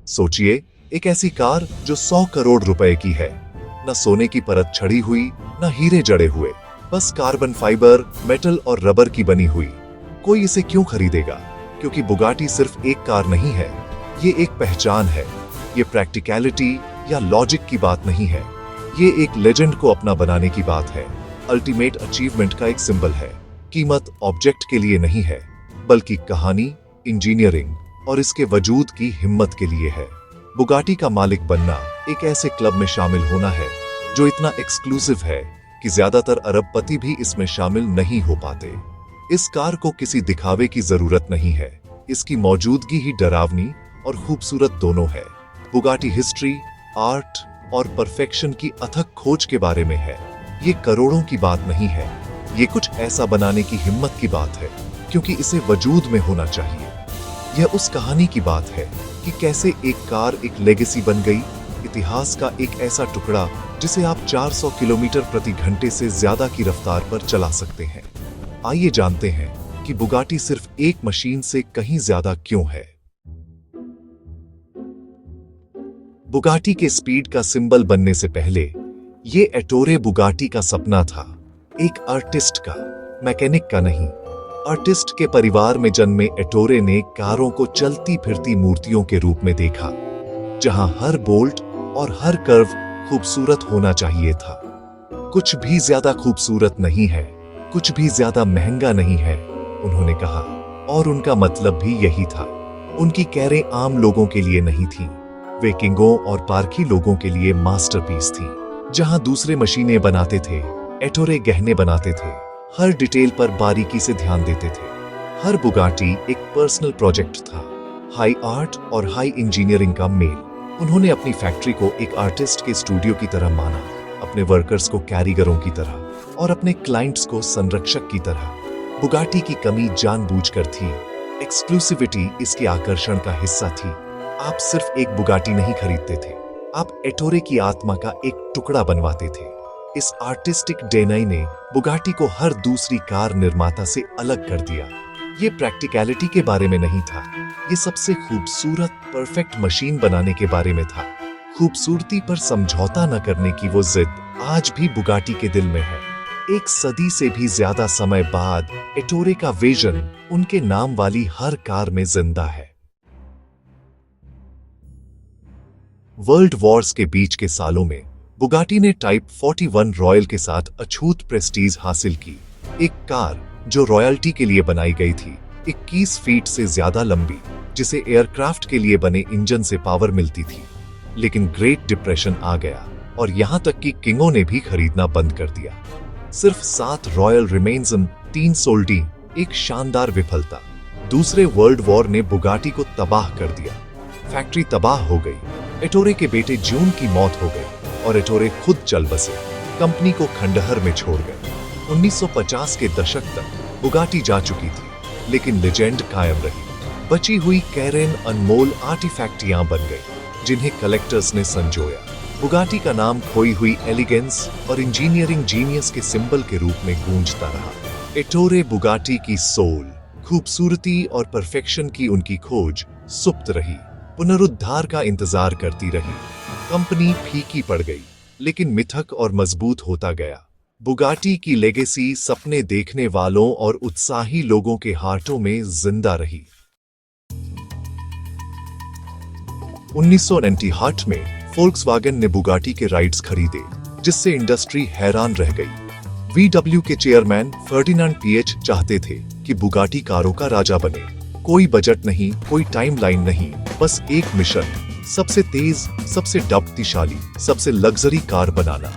सोचिए, एक ऐसी कार जो 100 करोड़ रुपए की है, न सोने की परत चढ़ी हुई, न हीरे जड़े हुए, बस कार्बन फाइबर, मेटल और रबर की बनी हुई। कोई इसे क्यों खरीदेगा? क्योंकि बुगाटी सिर्फ एक कार नहीं है, ये एक पहचान है। ये प्रैक्टिकलिटी या लॉजिक की बात नहीं है, ये एक लेजेंड को अपना बनाने की बात है, अल्टीमेट अचीवमेंट का एक सिंबल है। कीमत ऑब्जेक्ट के लिए नहीं है, बल्कि कहानी, इंजीनियरिंग और इसके वजूद की हिम्मत के लिए है। बुगाटी का मालिक बनना एक ऐसे क्लब में शामिल होना है जो इतना एक्सक्लूसिव है कि ज्यादातर अरबपति भी इसमें शामिल नहीं हो पाते। इस कार को किसी दिखावे की जरूरत नहीं है, इसकी मौजूदगी ही डरावनी और खूबसूरत दोनों है। बुगाटी हिस्ट्री, आर्ट और परफेक्शन की अथक खोज के बारे में है। ये करोड़ों की बात नहीं है, ये कुछ ऐसा बनाने की हिम्मत की बात है क्योंकि इसे वजूद में होना चाहिए। यह उस कहानी की बात है कि कैसे एक कार एक लेगेसी बन गई, इतिहास का एक ऐसा टुकड़ा जिसे आप 400 किलोमीटर प्रति घंटे से ज्यादा की रफ्तार पर चला सकते हैं। आइए जानते हैं कि बुगाटी सिर्फ एक मशीन से कहीं ज्यादा क्यों है। बुगाटी के स्पीड का सिंबल बनने से पहले ये एटोरे बुगाटी का सपना था, एक आर्टिस्ट का, मैकेनिक का नहीं। आर्टिस्ट के परिवार में जन्मे एटोरे ने कारों को चलती फिरती मूर्तियों के रूप में देखा, जहां हर बोल्ट और हर कर्व खूबसूरत होना चाहिए था। कुछ भी ज्यादा खूबसूरत नहीं है, कुछ भी ज्यादा महंगा नहीं है, उन्होंने कहा। और उनका मतलब भी यही था। उनकी कैरें आम लोगों के लिए नहीं थी, वे किंगों और पारखी लोगों के लिए मास्टरपीस थी। जहां दूसरे मशीनें बनाते थे, एटोरे गहने बनाते थे, हर डिटेल पर बारीकी से ध्यान देते थे। हर बुगाटी एक पर्सनल प्रोजेक्ट था, हाई आर्ट और हाई इंजीनियरिंग का मेल। उन्होंने अपनी फैक्ट्री को एक आर्टिस्ट के स्टूडियो की तरह माना, अपने वर्कर्स को कारीगरों की तरह और अपने क्लाइंट्स को संरक्षक की तरह। बुगाटी की कमी जानबूझकर थी, एक्सक्लूसिविटी इसके आकर्षण का हिस्सा थी। आप सिर्फ एक बुगाटी नहीं खरीदते थे, आप एटोरे की आत्मा का एक टुकड़ा बनवाते थे। इस आर्टिस्टिक डेनाई ने बुगाटी को हर दूसरी कार निर्माता से अलग कर दिया। ये प्रैक्टिकलिटी के बारे में नहीं था, ये सबसे खूबसूरत परफेक्ट मशीन बनाने के बारे में था। खूबसूरती पर समझौता न करने की वो जिद आज भी बुगाटी के दिल में है। एक सदी से भी ज्यादा समय बाद एटोरे का विजन उनके नाम वाली हर कार में जिंदा है। वर्ल्ड वॉर्स के बीच के सालों में बुगाटी ने टाइप 41 रॉयल के साथ अछूत प्रेस्टीज हासिल की। एक कार जो रॉयल्टी के लिए बनाई गई थी, 21 फीट से ज्यादा लंबी, जिसे एयरक्राफ्ट के लिए बने इंजन से पावर मिलती थी। लेकिन ग्रेट डिप्रेशन आ गया और यहां तक कि किंगों ने भी खरीदना बंद कर दिया। सिर्फ 7 रॉयल रिमेन्सन, 3 सोल्डी, एक शानदार विफलता। दूसरे वर्ल्ड वॉर ने बुगाटी को तबाह कर दिया। फैक्ट्री तबाह हो गई, एटोरे के बेटे जून की मौत हो गई और एटोरे खुद चल बसे, कंपनी को खंडहर में छोड़ गए। 1950 के दशक तक बुगाटी जा चुकी थी, लेकिन लेजेंड कायम रही। बची हुई कैरेन अनमोल आर्टिफैक्टियां बन गई, जिन्हें कलेक्टर्स ने संजोया। बुगाटी का नाम खोई हुई एलिगेंस और इंजीनियरिंग जीनियस के सिंबल के रूप में गूंजता रहा। एटोरे बुगाटी की सोल, खूबसूरती और परफेक्शन की उनकी खोज सुप्त रही, पुनरुद्धार का इंतजार करती रही। कंपनी फीकी पड़ गई, लेकिन मिथक और मजबूत होता गया। बुगाटी की लेगेसी सपने देखने वालों और उत्साही लोगों के हार्टों में जिंदा रही। 1998 में फोल्क्सवैगन ने बुगाटी के राइट्स खरीदे, जिससे इंडस्ट्री हैरान रह गई। VW के चेयरमैन फर्डिनांड पीएच चाहते थे कि बुगाटी कारों का राजा बने। कोई बजट नहीं, कोई टाइमलाइन नहीं, बस एक मिशन, सबसे तेज, सबसे शक्तिशाली, सबसे लग्जरी कार बनाना।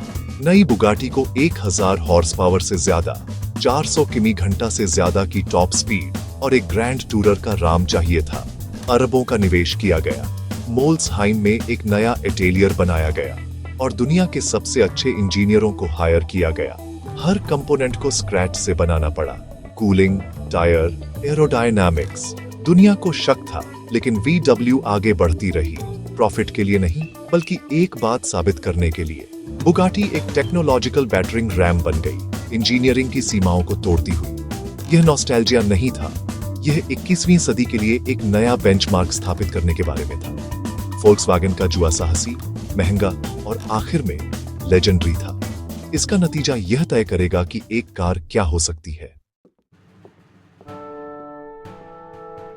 नई बुगाटी को 1000 हॉर्स पावर से ज्यादा, 400 किमी घंटा से ज्यादा की टॉप स्पीड और एक ग्रैंड टूरर का राम चाहिए था। अरबों का निवेश किया गया, मोल्सहाइम में एक नया एटेलियर बनाया गया और दुनिया के सबसे अच्छे इंजीनियरों को हायर किया गया। हर कंपोनेंट को स्क्रैच से बनाना पड़ा, कूलिंग, टायर, एरोडायनामिक्स। दुनिया को शक था, लेकिन VW आगे बढ़ती रही, प्रॉफिट के लिए नहीं, बल्कि एक बात साबित करने के लिए। बुगाटी एक टेक्नोलॉजिकल बैटरिंग रैम बन गई, इंजीनियरिंग की सीमाओं को तोड़ती हुई। यह नॉस्टैल्जिया नहीं था, यह 21वीं सदी के लिए एक नया बेंचमार्क स्थापित करने के बारे में था। वोल्क्सवैगन का जुआ साहसी, महंगा और आखिर में लेजेंडरी था। इसका नतीजा यह तय करेगा कि एक कार क्या हो सकती है।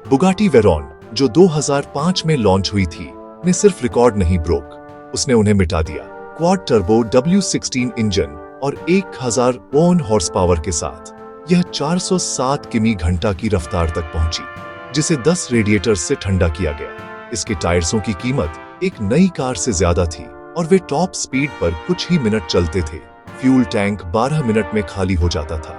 बुगाटी वेरॉन, जो 2005 में लॉन्च हुई थी, ने सिर्फ रिकॉर्ड नहीं ब्रोक, उसने उन्हें मिटा दिया। क्वाड टर्बो W16 इंजन और 1000 ओन हॉर्स पावर के साथ यह 407 किमी घंटा की रफ्तार तक पहुंची, जिसे 10 रेडिएटर से ठंडा किया गया। इसके टायर्सों की कीमत एक नई कार से ज्यादा थी और वे टॉप स्पीड पर कुछ ही मिनट चलते थे। फ्यूल टैंक 12 मिनट में खाली हो जाता था।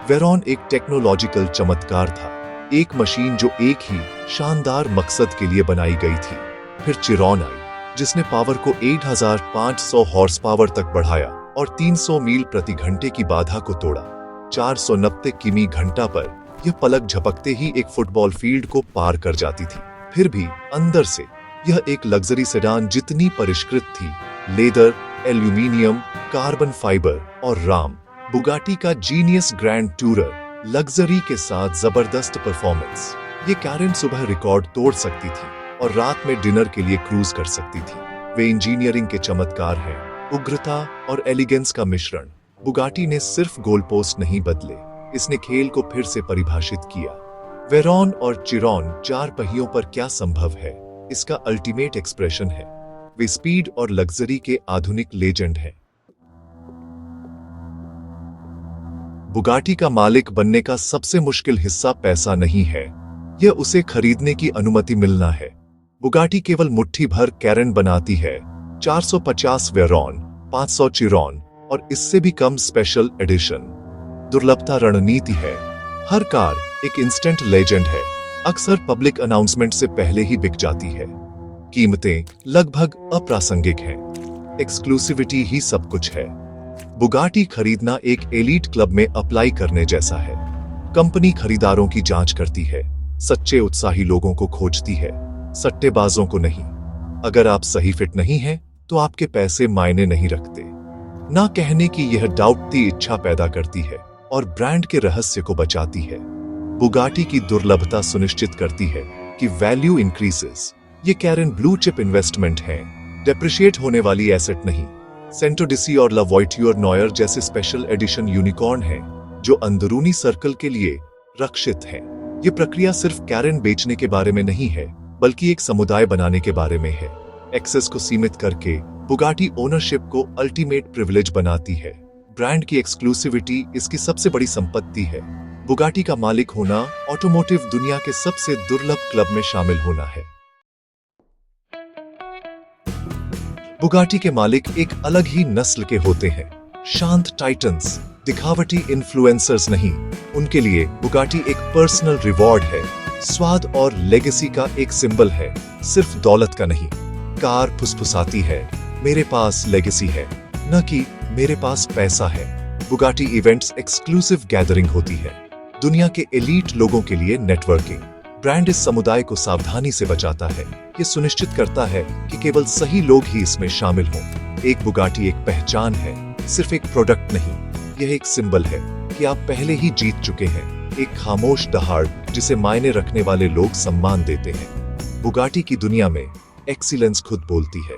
वेरॉन एक टेक्नोलॉजिकल चमत्कार था, एक मशीन जो एक ही शानदार मकसद के लिए बनाई गई थी। फिर चिरॉन आई, जिसने पावर को 8500 हॉर्स पावर तक बढ़ाया और 300 मील प्रति घंटे की बाधा को तोड़ा। 490 किमी घंटा पर यह पलक झपकते ही एक फुटबॉल फील्ड को पार कर जाती थी। फिर भी अंदर से यह एक लग्जरी सेडान जितनी परिष्कृत थी, लेदर, एल्यूमिनियम, कार्बन फाइबर और राम। बुगाटी का जीनियस ग्रैंड टूरर लग्जरी के साथ जबरदस्त परफॉर्मेंस। ये कैरन सुबह रिकॉर्ड तोड़ सकती थी और रात में डिनर के लिए क्रूज कर सकती थी। वे इंजीनियरिंग के चमत्कार हैं, उग्रता और एलिगेंस का मिश्रण। बुगाटी ने सिर्फ गोल पोस्ट नहीं बदले, इसने खेल को फिर से परिभाषित किया। वेरॉन और चिरॉन चार पहियों पर क्या संभव है, इसका अल्टीमेट एक्सप्रेशन है। वे स्पीड और लग्जरी के आधुनिक लेजेंड हैं। बुगाटी का मालिक बनने का सबसे मुश्किल हिस्सा पैसा नहीं है, यह उसे खरीदने की अनुमति मिलना है। बुगाटी केवल मुट्ठी भर कैरन बनाती है, 450 वेरॉन, 500 चिरॉन और इससे भी कम स्पेशल एडिशन। दुर्लभता रणनीति है, हर कार एक इंस्टेंट लेजेंड है, अक्सर पब्लिक अनाउंसमेंट से पहले ही बिक जाती है। कीमतें लगभग अप्रासंगिक हैं, एक्सक्लूसिविटी ही सब कुछ है। बुगाटी खरीदना एक एलीट क्लब में अप्लाई करने जैसा है। कंपनी खरीदारों की जांच करती है, सच्चे उत्साही लोगों को खोजती है, सट्टेबाजों को नहीं। अगर आप सही फिट नहीं हैं, तो आपके पैसे मायने नहीं रखते। ना कहने की यह डाउटती इच्छा पैदा करती है और ब्रांड के रहस्य को बचाती है। बुगाटी की दुर्लभता सुनिश्चित करती है कि वैल्यू इंक्रीजेस। ये कैरन ब्लू चिप इन्वेस्टमेंट है, डेप्रिशिएट होने वाली एसेट नहीं। सेंटोडिसी और ला वॉइट्यूर नॉयर जैसे स्पेशल एडिशन यूनिकॉर्न हैं, जो अंदरूनी सर्कल के लिए रक्षित हैं। ये प्रक्रिया सिर्फ कैरन बेचने के बारे में नहीं है, बल्कि एक समुदाय बनाने के बारे में है। एक्सेस को सीमित करके बुगाटी ओनरशिप को अल्टीमेट प्रिविलेज बनाती है। ब्रांड की एक्सक्लूसिविटी इसकी सबसे बड़ी संपत्ति है। बुगाटी का मालिक होना ऑटोमोटिव दुनिया के सबसे दुर्लभ क्लब में शामिल होना है। बुगाटी के मालिक एक अलग ही नस्ल के होते हैं, शांत टाइटन्स, दिखावटी इन्फ्लुएंसर्स नहीं। उनके लिए बुगाटी एक पर्सनल रिवॉर्ड है, स्वाद और लेगेसी का एक सिंबल है, सिर्फ दौलत का नहीं। कार फुसफुसाती है, मेरे पास लेगेसी है, न कि मेरे पास पैसा है। बुगाटी इवेंट्स एक्सक्लूसिव गैदरिंग होती है, दुनिया के एलीट लोगों के लिए नेटवर्किंग। ब्रांड इस समुदाय को सावधानी से बचाता है, ये सुनिश्चित करता है कि केवल सही लोग ही इसमें शामिल हों। एक बुगाटी एक पहचान है, सिर्फ एक प्रोडक्ट नहीं। यह एक सिंबल है कि आप पहले ही जीत चुके हैं, एक खामोश दहाड़ जिसे मायने रखने वाले लोग सम्मान देते हैं। बुगाटी की दुनिया में एक्सीलेंस खुद बोलती है।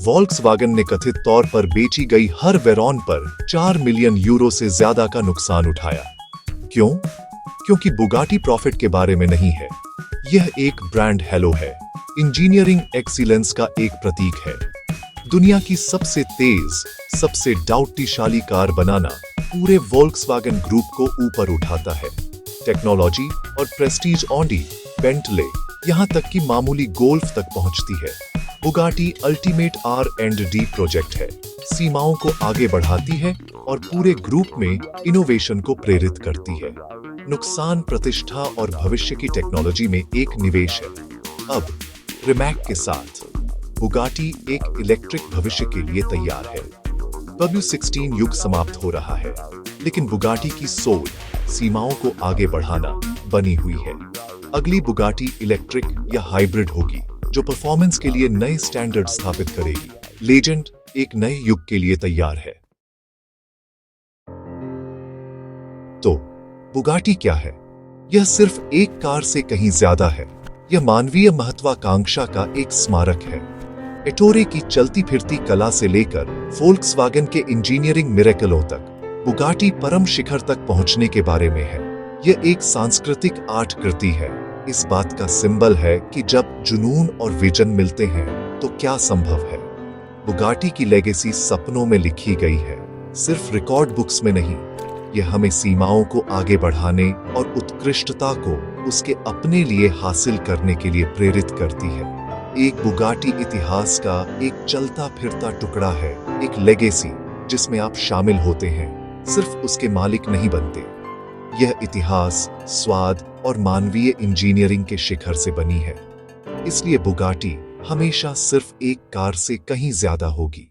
वोल्क्सवैगन ने कथित तौर पर बेची गई हर वेरॉन पर 4 मिलियन यूरो से ज्यादा का नुकसान उठाया। क्यों? क्योंकि बुगाटी प्रॉफिट के बारे में नहीं है, यह एक ब्रांड हेलो है, इंजीनियरिंग एक्सीलेंस का एक प्रतीक है। दुनिया की सबसे तेज, सबसे डाउटीशाली कार बनाना पूरे वोल्क्सवैगन ग्रुप को ऊपर उठाता है। टेक्नोलॉजी और प्रेस्टीज ऑडी, बेंटले, यहां तक कि मामूली गोल्फ तक पहुंचती है। बुगाटी अल्टीमेट R&D प्रोजेक्ट है, सीमाओं को आगे बढ़ाती है और पूरे ग्रुप में इनोवेशन को प्रेरित करती है। नुकसान प्रतिष्ठा और भविष्य की टेक्नोलॉजी में एक निवेश है। अब रिमैक के साथ बुगाटी एक इलेक्ट्रिक भविष्य के लिए तैयार है। W16 युग समाप्त हो रहा है, लेकिन बुगाटी की सोच सीमाओं को आगे बढ़ाना बनी हुई है। अगली बुगाटी इलेक्ट्रिक या हाइब्रिड होगी, जो परफॉर्मेंस के लिए नए स्टैंडर्ड स्थापित करेगी। लेजेंड एक नए युग के लिए तैयार है। तो बुगाटी क्या है? यह सिर्फ एक कार से कहीं ज्यादा है। यह मानवीय महत्वाकांक्षा का एक स्मारक है। एटोरे की चलती फिरती कला से लेकर फोल्क्सवागन के इंजीनियरिंग मिरेकलों तक, बुगाटी परम शिखर तक पहुंचने के बारे में है। यह एक सांस्कृतिक आर्ट कृति है, इस बात का सिंबल है कि जब जुनून और विजन मिलते हैं तो क्या संभव है। बुगाटी की लेगेसी सपनों में लिखी गई है, सिर्फ रिकॉर्ड बुक्स में नहीं। यह हमें सीमाओं को आगे बढ़ाने और उत्कृष्टता को उसके अपने लिए हासिल करने के लिए प्रेरित करती है। एक बुगाटी इतिहास का एक चलता फिरता टुकड़ा है, एक लेगेसी जिसमें आप शामिल होते हैं, सिर्फ उसके मालिक नहीं बनते। यह इतिहास, स्वाद और मानवीय इंजीनियरिंग के शिखर से बनी है। इसलिए बुगाटी हमेशा सिर्फ एक कार से कहीं ज्यादा होगी।